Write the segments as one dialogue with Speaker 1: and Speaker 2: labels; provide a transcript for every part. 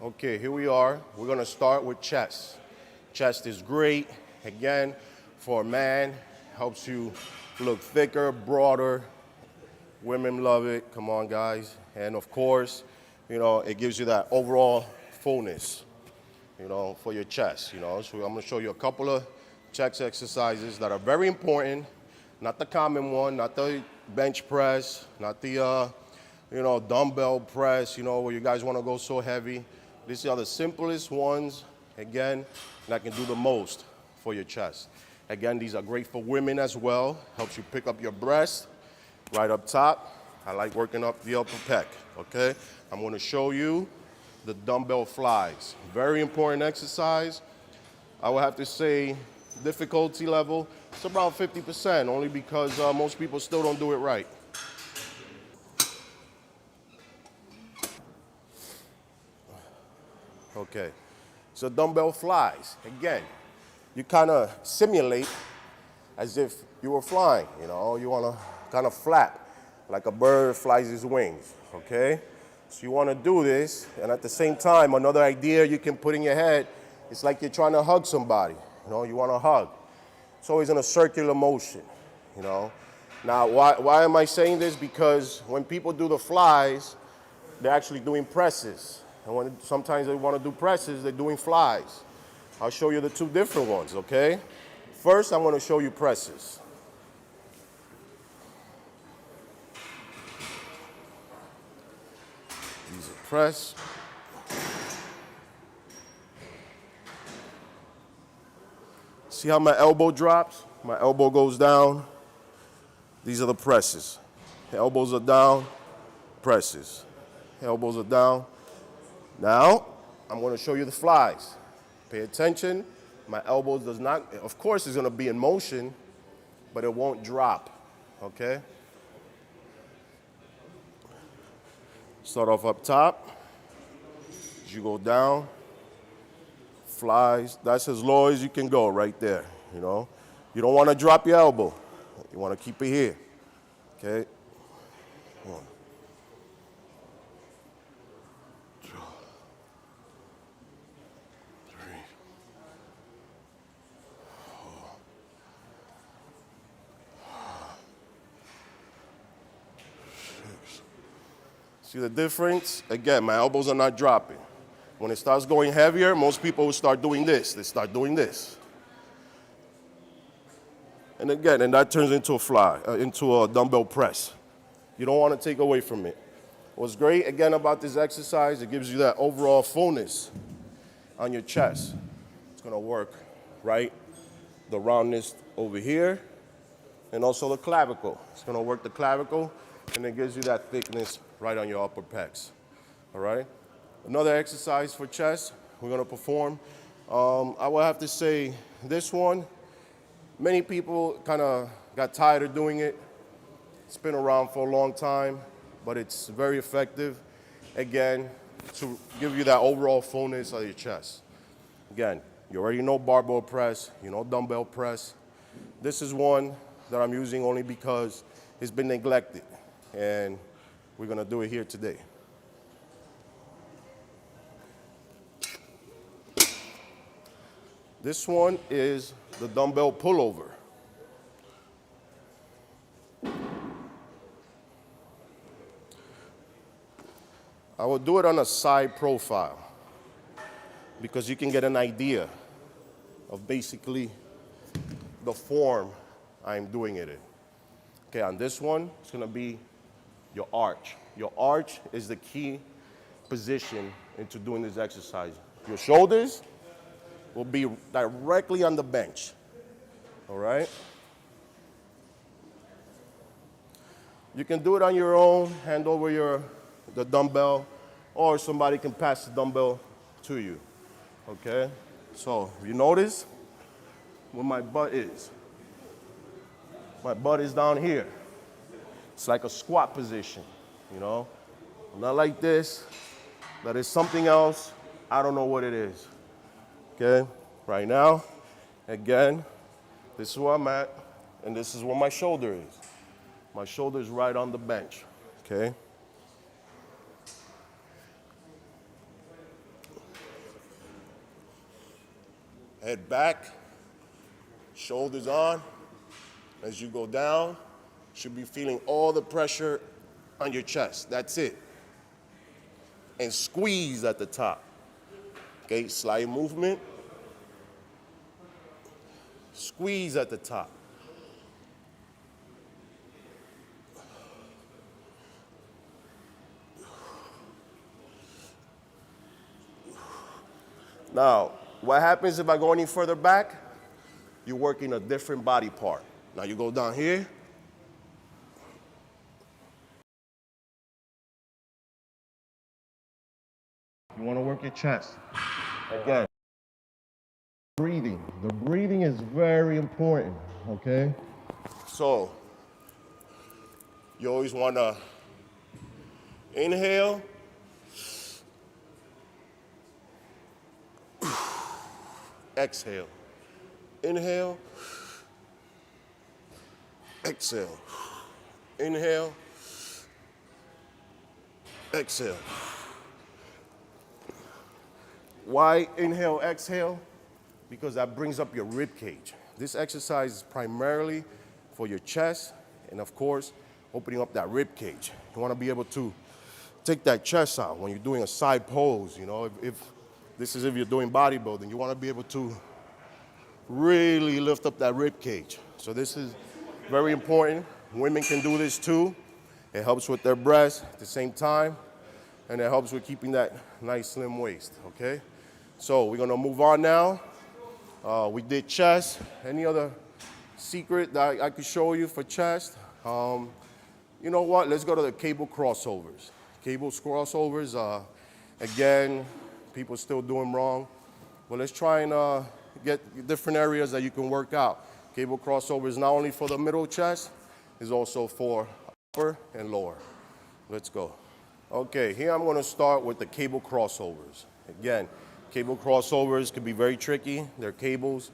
Speaker 1: Okay, here we are. We're gonna start with chest. Chest is great. Again, for a man, helps you look thicker, broader. Women love it. Come on, guys. And of course, it gives you that overall fullness, for your chest, So I'm gonna show you a couple of chest exercises that are very important. Not the common one, not the bench press, not the, dumbbell press, where you guys wanna go so heavy. These are the simplest ones, again, that can do the most for your chest. Again, these are great for women as well. Helps you pick up your breast right up top. I like working up the upper pec, okay? I'm gonna show you the dumbbell flies. Very important exercise. I would have to say difficulty level, it's about 50%, only because most people still don't do it right. Okay, so dumbbell flies. Again, you kind of simulate as if you were flying, You want to kind of flap like a bird flies his wings, okay? So you want to do this, and at the same time, another idea you can put in your head, it's like you're trying to hug somebody, You want to hug. It's always in a circular motion, Now, why am I saying this? Because when people do the flies, they're actually doing presses. And sometimes they want to do presses, they're doing flies. I'll show you the two different ones, okay? First, I'm going to show you presses. These are press. See how my elbow drops? My elbow goes down. These are the presses. Elbows are down, presses. Elbows are down. Now, I'm going to show you the flies. Pay attention. My elbows does not, of course, it's going to be in motion, but it won't drop, okay? Start off up top. As you go down, flies. That's as low as you can go right there, You don't want to drop your elbow. You want to keep it here, okay? 1, 2, 3, 4. See the difference? Again, my elbows are not dropping. When it starts going heavier, most people will start doing this. They start doing this. And again, that turns into a fly, into a dumbbell press. You don't want to take away from it. What's great, again, about this exercise, it gives you that overall fullness on your chest. It's going to work, right? The roundness over here, and also the clavicle. It's going to work the clavicle, and it gives you that thickness right on your upper pecs, all right? Another exercise for chest we're going to perform. I will have to say this one, many people kind of got tired of doing it. It's been around for a long time, but it's very effective, again, to give you that overall fullness of your chest. Again, you already know barbell press, dumbbell press. This is one that I'm using only because it's been neglected, and we're going to do it here today. This one is the dumbbell pullover. I will do it on a side profile because you can get an idea of basically the form I'm doing it in. Okay, on this one, it's going to be your arch. Your arch is the key position into doing this exercise. Your shoulders will be directly on the bench, all right? You can do it on your own, hand over the dumbbell, or somebody can pass the dumbbell to you, okay? So you notice where my butt is. My butt is down here. It's like a squat position, Not like this. That is something else. I don't know what it is. Okay, right now, again, this is where I'm at, and this is where my shoulder is. My shoulder is right on the bench, okay? Head back, shoulders on. As you go down, you should be feeling all the pressure on your chest. That's it. And squeeze at the top. Okay, slight movement. Squeeze at the top. Now, what happens if I go any further back? You're working a different body part. Now you go down here. You want to work your chest. Again, breathing. The breathing is very important, okay? So, you always want to inhale. Exhale. Inhale. Exhale. Inhale. Exhale. Why inhale, exhale? Because that brings up your rib cage. This exercise is primarily for your chest and, of course, opening up that rib cage. You want to be able to take that chest out when you're doing a side pose. You know, if this is if you're doing bodybuilding, you want to be able to really lift up that rib cage. So this is very important. Women can do this too. It helps with their breasts at the same time, and it helps with keeping that nice slim waist, okay? So we're gonna move on now. We did chest. Any other secret that I could show you for chest? You know what, let's go to the cable crossovers. Cable crossovers, again, people still do them wrong. But let's try and get different areas that you can work out. Cable crossover is not only for the middle chest, it's also for upper and lower. Let's go. Okay, here I'm gonna start with the cable crossovers. Again, cable crossovers can be very tricky. They're cables.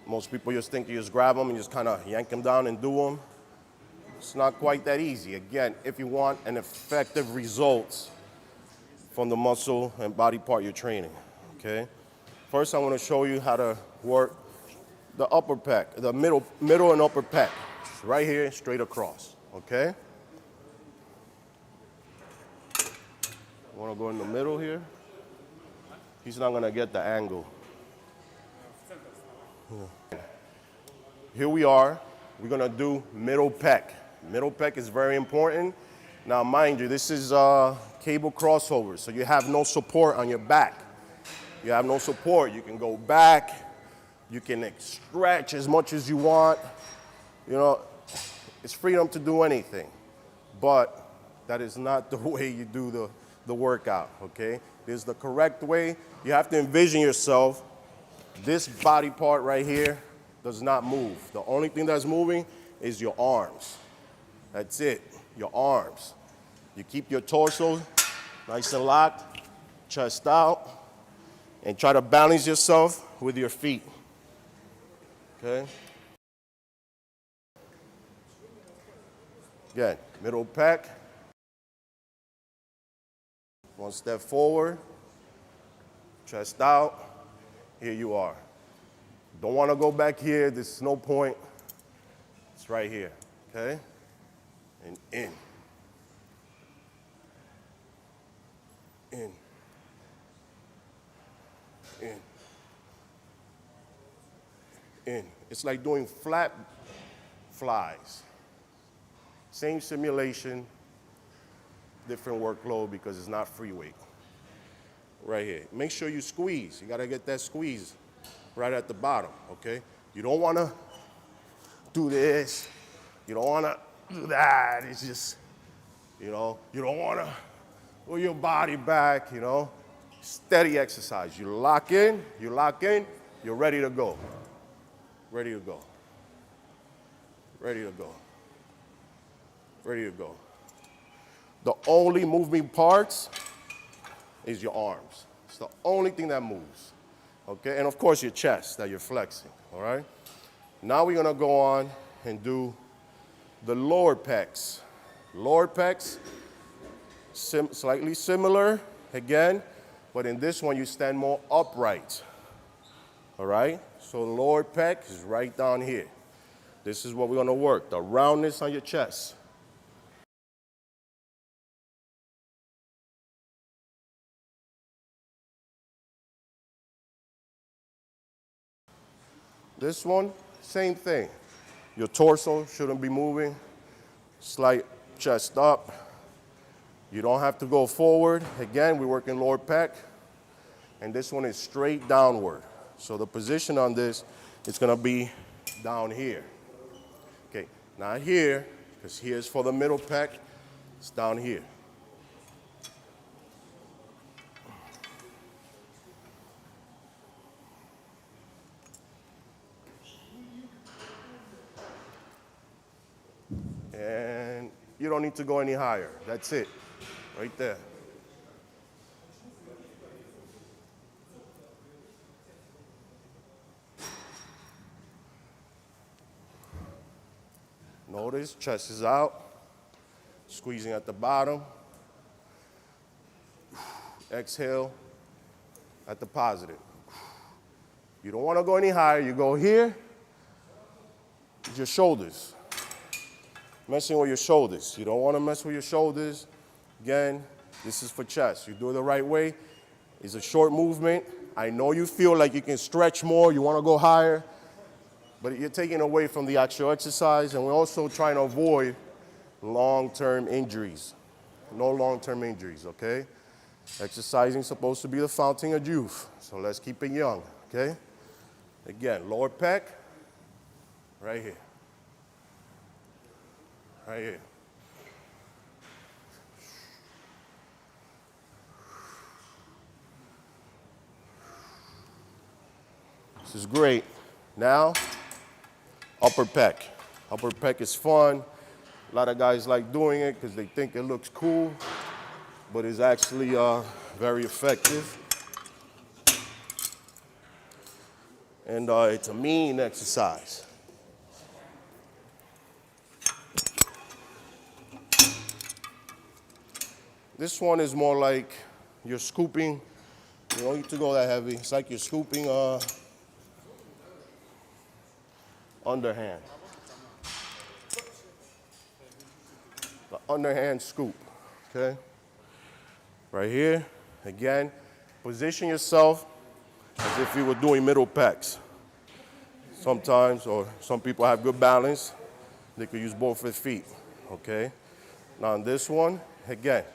Speaker 1: Most people just think you just grab them and just kind of yank them down and do them. It's not quite that easy. Again, if you want an effective results from the muscle and body part you're training, okay? First, I want to show you how to work the upper pec, the middle and upper pec, right here, straight across, okay? I want to go in the middle here. He's not going to get the angle. Here we are. We're going to do middle pec. Middle pec is very important. Now, mind you, this is cable crossover, so you have no support on your back. You have no support. You can go back. You can stretch as much as you want. You know, it's freedom to do anything. But that is not the way you do the workout, okay? This is the correct way. You have to envision yourself. This body part right here does not move. The only thing that's moving is your arms. That's it, your arms. You keep your torso nice and locked, chest out, and try to balance yourself with your feet, okay? Again, middle pec. One step forward, chest out, here you are. Don't want to go back here, there's no point. It's right here, okay? And in. In. In. In. It's like doing flat flies. Same simulation, different workload because it's not free weight. Right here. Make sure you squeeze. You gotta get that squeeze right at the bottom, okay? You don't wanna do this. You don't wanna do that. It's just, you know, you don't wanna pull your body back, you know? Steady exercise. You lock in, you're ready to go. Ready to go. Ready to go. Ready to go. The only moving parts is your arms. It's the only thing that moves, okay? And of course your chest that you're flexing, all right? Now we're gonna go on and do the lower pecs. Lower pecs, slightly similar, again, but in this one you stand more upright, all right? So the lower pec is right down here. This is what we're gonna work, the roundness on your chest. This one, same thing. Your torso shouldn't be moving. Slight chest up. You don't have to go forward. Again, we're working lower pec. And this one is straight downward. So the position on this is gonna be down here. Okay, not here, because here's for the middle pec. It's down here. And you don't need to go any higher. That's it, right there. Notice, chest is out, squeezing at the bottom. Exhale at the positive. You don't want to go any higher. You go here, your shoulders. Messing with your shoulders. You don't want to mess with your shoulders. Again, this is for chest. You do it the right way. It's a short movement. I know you feel like you can stretch more, you want to go higher, but you're taking away from the actual exercise, and we're also trying to avoid long-term injuries. No long-term injuries, okay? Exercising is supposed to be the fountain of youth, so let's keep it young, okay? Again, lower pec, right here. Right here. This is great. Now, upper pec. Upper pec is fun. A lot of guys like doing it because they think it looks cool, but it's actually very effective. And it's a mean exercise. This one is more like you're scooping. You don't need to go that heavy. It's like you're scooping underhand. The underhand scoop, okay? Right here, again, position yourself as if you were doing middle pecs. Sometimes, or some people have good balance, they could use both their feet, okay? Now on this one, again,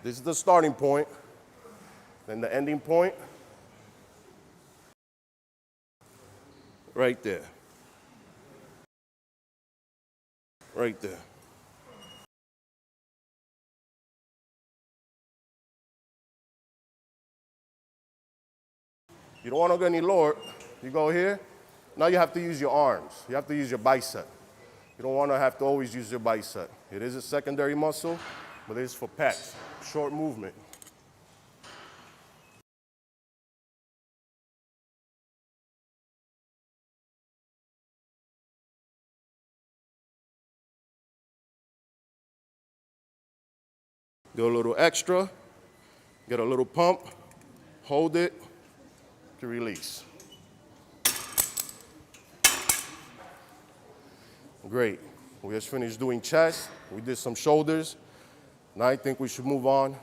Speaker 1: this is the starting point, then the ending point, right there. Right there. You don't want to go any lower. You go here. Now you have to use your arms. You have to use your bicep. You don't want to have to always use your bicep. It is a secondary muscle, but it is for pecs. Short movement. Do a little extra, get a little pump, hold it to release. Great. We just finished doing chest. We did some shoulders. Now I think we should move on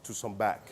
Speaker 1: to some back.